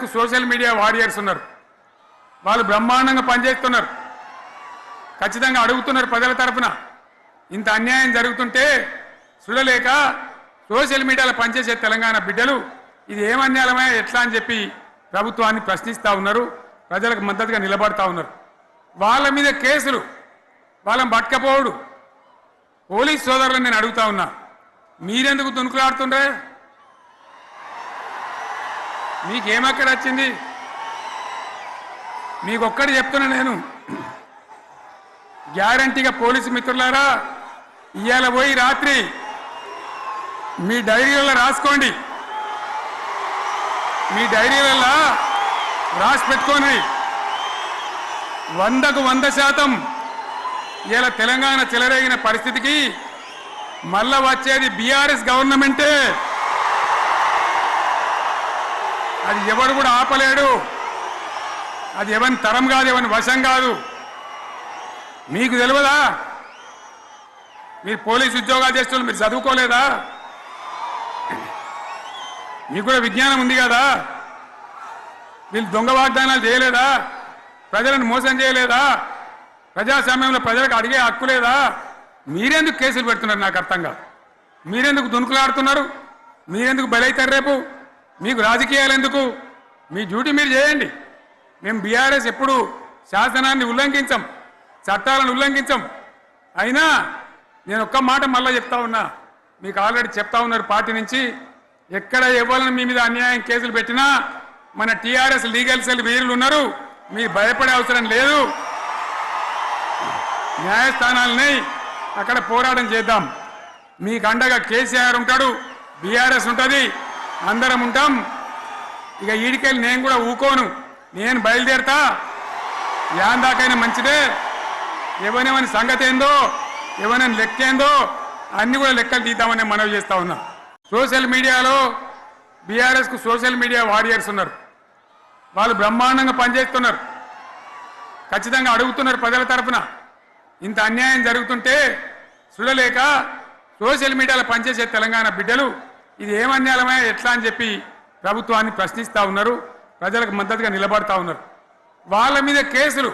కు social media warriors ఉన్నారు. వాళ్ళు బ్రహ్మాండంగా పనిచేస్తున్నారు. ఖచ్చితంగా అడుగుతున్నారు ప్రజల తరపున. ఇంత అన్యాయం జరుగుతుంటే చూడలేక సోషల్ మీడియాలో పనిచేసే తెలంగాణ బిడ్డలు ఇది ఏం అన్యాయమే ఎట్లా అని చెప్పి ప్రభుత్వాన్ని ప్రశ్నిస్తూ ఉన్నారు. ప్రజలకు మద్దతుగా నిలబడతా ఉన్నారు. వాళ్ళ మీద కేసులు, వాళ్ళని పట్టుకపోవడు. పోలీస్ సోదరులను నేను అడుగుతా ఉన్నా, మీరెందుకు దునుకులాడుతుండ్రే? మీకేమక్కడ వచ్చింది? మీకొక్కటి చెప్తున్నా నేను, గ్యారంటీగా పోలీసు మిత్రులారా, ఇవాళ పోయి రాత్రి మీ డైరీలలో రాసుకోండి. మీ డైరీలలో రాసి పెట్టుకోండి. 100కు 100% ఇలా తెలంగాణ చెలరేగిన పరిస్థితికి మళ్ళా వచ్చేది బీఆర్ఎస్ గవర్నమెంటే. అది ఎవరు కూడా ఆపలేడు. అది ఎవరి తరం కాదు, ఎవరి వశం కాదు. మీకు తెలియదా? మీరు పోలీసు ఉద్యోగాలు చేస్తున్నారు, మీరు చదువుకోలేదా? మీకు కూడా విజ్ఞానం ఉంది కదా? వీళ్ళు దొంగ వాగ్దానాలు చేయలేదా? ప్రజలను మోసం చేయలేదా? ప్రజాస్వామ్యంలో ప్రజలకు అడిగే హక్కు లేదా? మీరెందుకు కేసులు పెడుతున్నారు? నాకు అర్థం కాదు. మీరెందుకు దునుకులాడుతున్నారు? మీరెందుకు బలైతారు? రేపు మీకు రాజకీయాలు ఎందుకు? మీ డ్యూటీ మీరు చేయండి. మేము బీఆర్ఎస్ ఎప్పుడు శాసనాన్ని ఉల్లంఘించాం, చట్టాలను ఉల్లంఘించాం. అయినా నేను ఒక్క మాట మళ్ళీ చెప్తా ఉన్నా, మీకు ఆల్రెడీ చెప్తా ఉన్నారు పార్టీ నుంచి, ఎక్కడ ఎవరిని మీ మీద అన్యాయం కేసులు పెట్టినా మన టీఆర్ఎస్ లీగల్ సెల్ వీరులు ఉన్నారు. మీరు భయపడే అవసరం లేదు. న్యాయస్థానాలని అక్కడ పోరాటం చేద్దాం. మీకు అండగా కేసీఆర్ ఉంటాడు, బీఆర్ఎస్ ఉంటుంది, అందరం ఉంటాం. ఇక ఈడికెళ్ళి నేను కూడా ఊకోను. నేను బయలుదేరతా. యాందాకైనా మంచిదే. ఎవరెవరి సంగతి ఏందో, ఎవరైనా లెక్క ఏందో అన్ని కూడా లెక్కలు తీద్దామని మనవి చేస్తా ఉన్నా. సోషల్ మీడియాలో బీఆర్ఎస్ కు సోషల్ మీడియా వారియర్స్ ఉన్నారు. వాళ్ళు బ్రహ్మాండంగా పనిచేస్తున్నారు. ఖచ్చితంగా అడుగుతున్నారు ప్రజల తరపున. ఇంత అన్యాయం జరుగుతుంటే చూడలేక సోషల్ మీడియాలో పనిచేసే తెలంగాణ బిడ్డలు ఇది ఏం అన్యాయమే ఎట్లా అని చెప్పి ప్రభుత్వాన్ని ప్రశ్నిస్తూ ఉన్నారు. ప్రజలకు మద్దతుగా నిలబడతా ఉన్నారు. వాళ్ళ మీద కేసులు,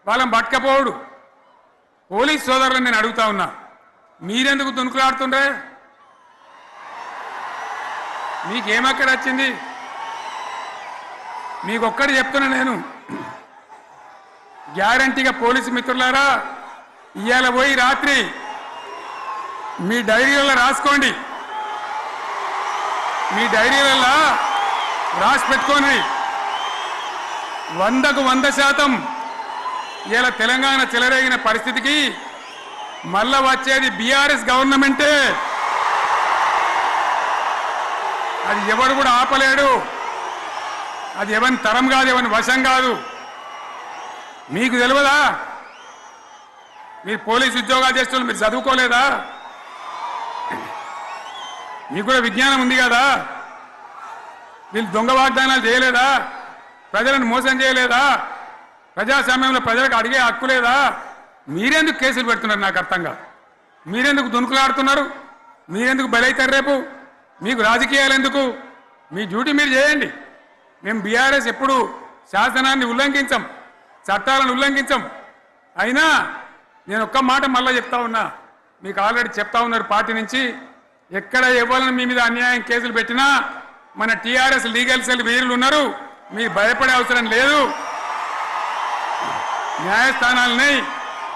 వాళ్ళని పట్టుకపోవడు. పోలీస్ సోదరులను నేను అడుగుతా ఉన్నా, మీరెందుకు దునుకులాడుతుండ్రే? మీకేమక్కడ వచ్చింది? మీకొక్కటి చెప్తున్నా నేను, గ్యారంటీగా పోలీసు మిత్రులారా, ఇవాళ పోయి రాత్రి మీ డైరీలలో రాసుకోండి. మీ డైరీలలో రాసి పెట్టుకోండి. 100కు 100% ఇలా తెలంగాణ చెలరేగిన పరిస్థితికి మళ్ళా వచ్చేది బీఆర్ఎస్ గవర్నమెంటే. అది ఎవరు కూడా ఆపలేడు. అది ఎవరి తరం కాదు, ఎవరి వశం కాదు. మీకు తెలియదా? మీరు పోలీసు ఉద్యోగాలు చేస్తున్నారు, మీరు చదువుకోలేదా? మీకు కూడా విజ్ఞానం ఉంది కదా? వీళ్ళు దొంగ వాగ్దానాలు చేయలేదా? ప్రజలను మోసం చేయలేదా? ప్రజాస్వామ్యంలో ప్రజలకు అడిగే హక్కు లేదా? మీరెందుకు కేసులు పెడుతున్నారు? నాకు అర్థం కాదు. మీరెందుకు దునుకులాడుతున్నారు? మీరెందుకు బలైతారు? రేపు మీకు రాజకీయాలు ఎందుకు? మీ డ్యూటీ మీరు చేయండి. మేము బీఆర్ఎస్ ఎప్పుడు శాసనాన్ని ఉల్లంఘించాం, చట్టాలను ఉల్లంఘించాం. అయినా నేను ఒక్క మాట మళ్ళీ చెప్తా ఉన్నా, మీకు ఆల్రెడీ చెప్తా ఉన్నారు పార్టీ నుంచి, ఎక్కడ ఎవరిని మీ మీద అన్యాయం కేసులు పెట్టినా మన టీఆర్ఎస్ లీగల్ సెల్ వీరులు ఉన్నారు. మీరు భయపడే అవసరం లేదు. న్యాయస్థానాలని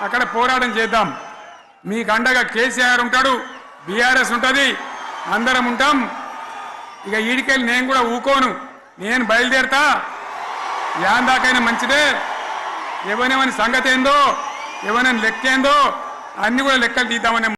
అక్కడ పోరాటం చేద్దాం. మీకు అండగా కేసీఆర్ ఉంటాడు, బీఆర్ఎస్ ఉంటుంది, అందరం ఉంటాం. ఇక ఈడికెళ్ళి నేను కూడా ఊకోను. నేను బయలుదేరతా. యాందాకైనా మంచిదే. ఎవరెవరి సంగతి ఏందో, ఎవరైనా లెక్క ఏందో అన్ని కూడా లెక్కలు తీద్దామని